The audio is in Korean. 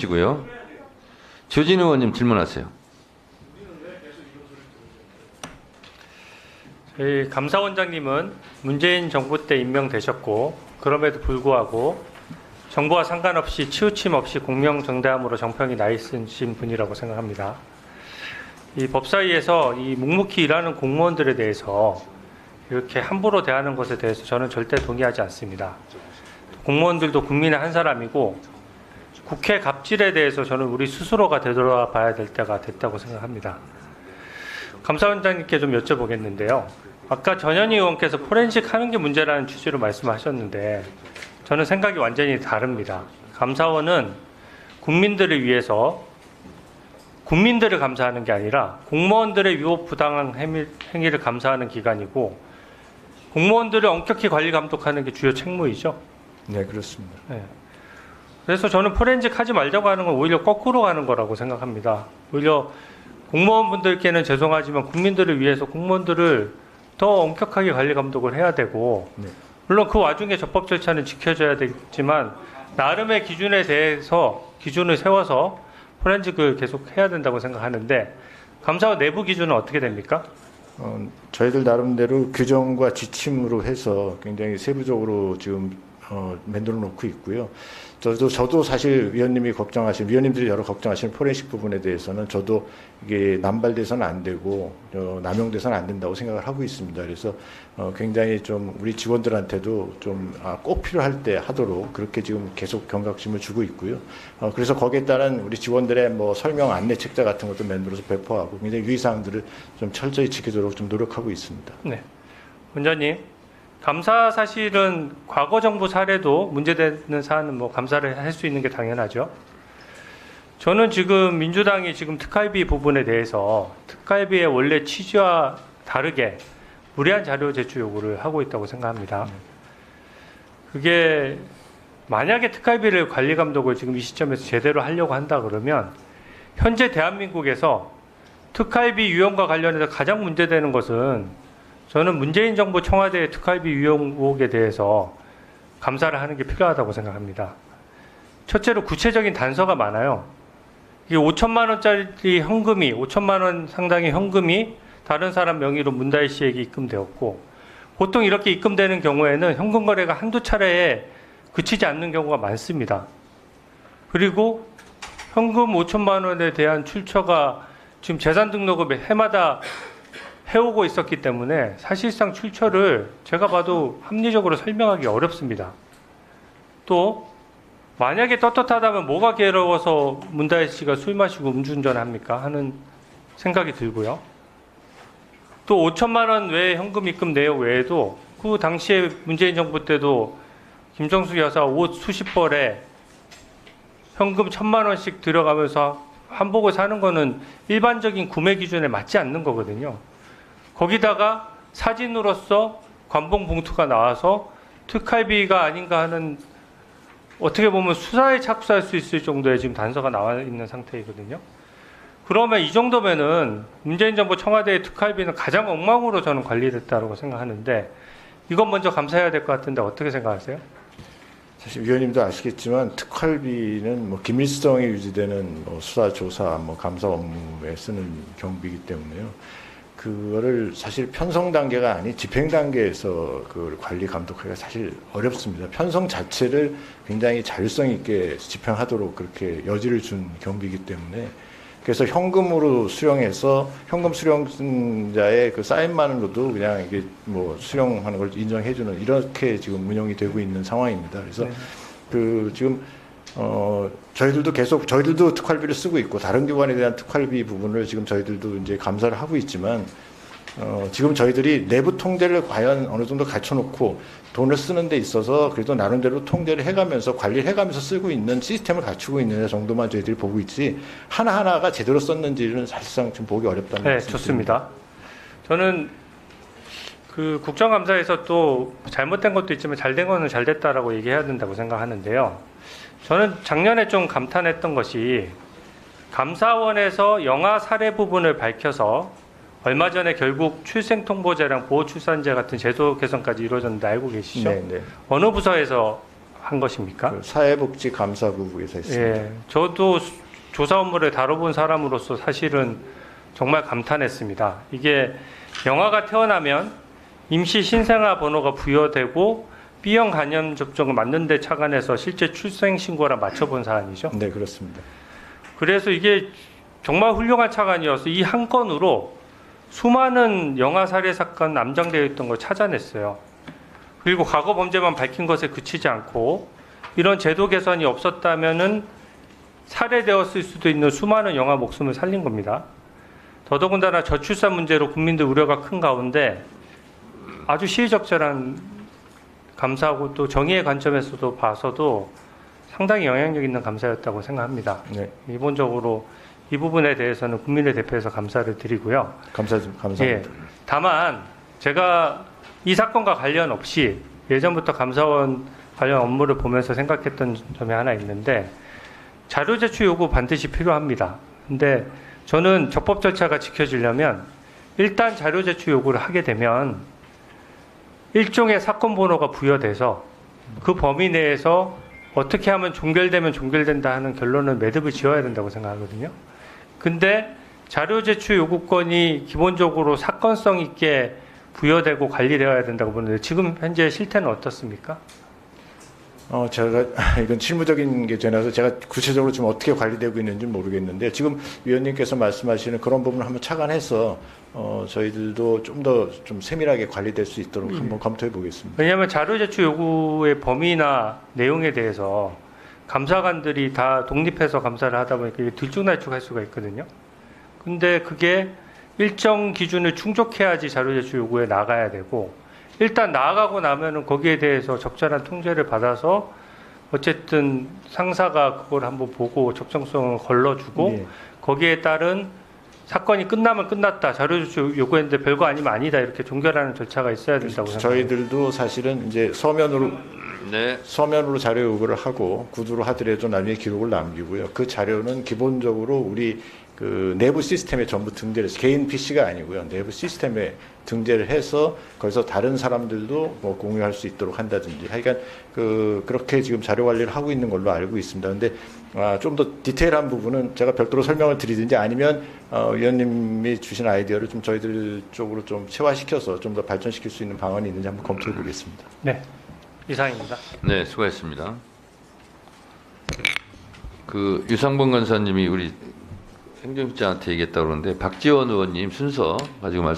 시고요. 조진 의원님 질문하세요. 저희 감사원장님은 문재인 정부 때 임명되셨고 그럼에도 불구하고 정부와 상관없이 치우침 없이 공명정대함으로 정평이 나 있으신 분이라고 생각합니다. 이 법사위에서 이 묵묵히 일하는 공무원들에 대해서 이렇게 함부로 대하는 것에 대해서 저는 절대 동의하지 않습니다. 공무원들도 국민의 한 사람이고 국회 갑질에 대해서 저는 우리 스스로가 되돌아봐야 될 때가 됐다고 생각합니다. 감사원장님께 좀 여쭤보겠는데요. 아까 전현희 의원께서 포렌식 하는 게 문제라는 취지로 말씀하셨는데 저는 생각이 완전히 다릅니다. 감사원은 국민들을 위해서 국민들을 감사하는 게 아니라 공무원들의 위법 부당한 행위를 감사하는 기관이고 공무원들을 엄격히 관리 감독하는 게 주요 책무이죠. 네, 그렇습니다. 네. 그래서 저는 포렌식 하지 말자고 하는 건 오히려 거꾸로 가는 거라고 생각합니다. 오히려 공무원분들께는 죄송하지만 국민들을 위해서 공무원들을 더 엄격하게 관리 감독을 해야 되고 네. 물론 그 와중에 적법 절차는 지켜줘야 되지만 나름의 기준에 대해서 기준을 세워서 포렌식을 계속 해야 된다고 생각하는데 감사원 내부 기준은 어떻게 됩니까? 저희들 나름대로 규정과 지침으로 해서 굉장히 세부적으로 지금 만들어 놓고 있고요. 저도 사실 위원님들이 여러 걱정하시는 포렌식 부분에 대해서는 저도 이게 남발돼서는 안 되고 남용돼서는 안 된다고 생각을 하고 있습니다. 그래서 굉장히 좀 우리 직원들한테도 좀 꼭 필요할 때 하도록 그렇게 지금 계속 경각심을 주고 있고요. 그래서 거기에 따른 우리 직원들의 뭐 설명 안내 책자 같은 것도 만들어서 배포하고 굉장히 유의사항들을 좀 철저히 지키도록 좀 노력하고 있습니다. 네, 원장님. 감사 사실은 과거 정부 사례도 문제되는 사안은 뭐 감사를 할 수 있는 게 당연하죠. 저는 지금 민주당이 지금 특활비 부분에 대해서 특활비의 원래 취지와 다르게 무리한 자료 제출 요구를 하고 있다고 생각합니다. 그게 만약에 특활비를 관리 감독을 지금 이 시점에서 제대로 하려고 한다 그러면 현재 대한민국에서 특활비 유용과 관련해서 가장 문제되는 것은 저는 문재인 정부 청와대의 특활비 유용 의혹에 대해서 감사를 하는 게 필요하다고 생각합니다. 첫째로 구체적인 단서가 많아요. 이게 5천만 원짜리 현금이 5천만 원 상당의 현금이 다른 사람 명의로 문다혜 씨에게 입금되었고 보통 이렇게 입금되는 경우에는 현금 거래가 한두 차례에 그치지 않는 경우가 많습니다. 그리고 현금 5천만 원에 대한 출처가 지금 재산 등록을 해마다 해오고 있었기 때문에 사실상 출처를 제가 봐도 합리적으로 설명하기 어렵습니다. 또 만약에 떳떳하다면 뭐가 괴로워서 문다혜 씨가 술 마시고 음주운전합니까? 하는 생각이 들고요. 또 5천만 원 외에 현금 입금 내역 외에도 그 당시에 문재인 정부 때도 김정숙 여사 옷 수십 벌에 현금 1,000만 원씩 들어가면서 한복을 사는 거는 일반적인 구매 기준에 맞지 않는 거거든요. 거기다가 사진으로서 관봉 봉투가 나와서 특활비가 아닌가 하는 어떻게 보면 수사에 착수할 수 있을 정도의 지금 단서가 나와 있는 상태이거든요. 그러면 이 정도면은 문재인 정부 청와대의 특활비는 가장 엉망으로 저는 관리됐다고 생각하는데 이건 먼저 감사해야 될 것 같은데 어떻게 생각하세요? 사실 위원님도 아시겠지만 특활비는 뭐 기밀성이 유지되는 수사, 조사, 감사 업무에 쓰는 경비이기 때문에요. 그거를 사실 편성 단계가 아닌 집행 단계에서 그 관리 감독하기가 사실 어렵습니다. 편성 자체를 굉장히 자율성 있게 집행하도록 그렇게 여지를 준 경비이기 때문에 그래서 현금으로 수령해서 현금 수령자의 그 사인만으로도 그냥 이게 뭐 수령하는 걸 인정해주는 이렇게 지금 운영이 되고 있는 상황입니다. 그래서 그 지금 저희들도 특활비를 쓰고 있고 다른 기관에 대한 특활비 부분을 지금 저희들도 이제 감사를 하고 있지만 지금 저희들이 내부 통제를 과연 어느 정도 갖춰놓고 돈을 쓰는 데 있어서 그래도 나름대로 통제를 해가면서 관리를 해가면서 쓰고 있는 시스템을 갖추고 있는 정도만 저희들이 보고 있지 하나하나가 제대로 썼는지는 사실상 좀 보기 어렵다는 네, 말씀드립니다. 좋습니다. 저는 그 국정감사에서 또 잘못된 것도 있지만 잘된 거는 잘 됐다라고 얘기해야 된다고 생각하는데요. 저는 작년에 좀 감탄했던 것이 감사원에서 영아 사례 부분을 밝혀서 얼마 전에 결국 출생통보제랑 보호출산제 같은 제도 개선까지 이루어졌는데 알고 계시죠? 네, 네. 어느 부서에서 한 것입니까? 그 사회복지감사부에서 했습니다. 예, 저도 조사 업무를 다뤄본 사람으로서 사실은 정말 감탄했습니다. 이게 영아가 태어나면 임시 신생아 번호가 부여되고 B형 간염 접종을 맞는데 착안해서 실제 출생 신고랑 맞춰본 사안이죠. 네, 그렇습니다. 그래서 이게 정말 훌륭한 착안이어서 이 한 건으로 수많은 영아 살해 사건 암장되어 있던 걸 찾아냈어요. 그리고 과거 범죄만 밝힌 것에 그치지 않고 이런 제도 개선이 없었다면은 살해되었을 수도 있는 수많은 영아 목숨을 살린 겁니다. 더더군다나 저출산 문제로 국민들 우려가 큰 가운데 아주 시의적절한 감사하고 또 정의의 관점에서도 봐서도 상당히 영향력 있는 감사였다고 생각합니다. 네, 기본적으로 이 부분에 대해서는 국민을 대표해서 감사를 드리고요. 감사합니다. 예, 다만 제가 이 사건과 관련 없이 예전부터 감사원 관련 업무를 보면서 생각했던 점이 하나 있는데 자료 제출 요구 반드시 필요합니다. 근데 저는 적법 절차가 지켜지려면 일단 자료 제출 요구를 하게 되면 일종의 사건 번호가 부여돼서 그 범위 내에서 어떻게 하면 종결되면 종결된다 하는 결론을 매듭을 지어야 된다고 생각하거든요. 근데 자료 제출 요구권이 기본적으로 사건성 있게 부여되고 관리되어야 된다고 보는데 지금 현재 실태는 어떻습니까? 제가 이건 실무적인 게 되나서 제가 구체적으로 지금 어떻게 관리되고 있는지 모르겠는데 지금 위원님께서 말씀하시는 그런 부분을 한번 착안해서 저희들도 좀 더 좀 세밀하게 관리될 수 있도록 한번 검토해 보겠습니다. 왜냐하면 자료 제출 요구의 범위나 내용에 대해서 감사관들이 다 독립해서 감사를 하다 보니까 이게 들쭉날쭉할 수가 있거든요. 근데 그게 일정 기준을 충족해야지 자료 제출 요구에 나가야 되고 일단 나아가고 나면은 거기에 대해서 적절한 통제를 받아서 어쨌든 상사가 그걸 한번 보고 적정성을 걸러주고 예. 거기에 따른 사건이 끝나면 끝났다. 자료 제출 요구했는데 별거 아니면 아니다. 이렇게 종결하는 절차가 있어야 된다고 생각합니다. 저희들도 사실은 이제 서면으로 자료 요구를 하고 구두로 하더라도 나중에 기록을 남기고요. 그 자료는 기본적으로 우리 그 내부 시스템에 전부 등재를 해서 개인 PC가 아니고요. 내부 시스템에 등재를 해서 거기서 다른 사람들도 뭐 공유할 수 있도록 한다든지 하여간 그렇게 지금 자료 관리를 하고 있는 걸로 알고 있습니다. 근데 좀 더 디테일한 부분은 제가 별도로 설명을 드리든지 아니면 위원님이 주신 아이디어를 좀 저희들 쪽으로 좀 체화시켜서 좀 더 발전시킬 수 있는 방안이 있는지 한번 검토해 보겠습니다. 네, 이상입니다. 네, 수고했습니다. 그 유상범 간사님이 우리 행정실장한테 얘기했다고 그러는데 박지원 의원님 순서 가지고 말씀.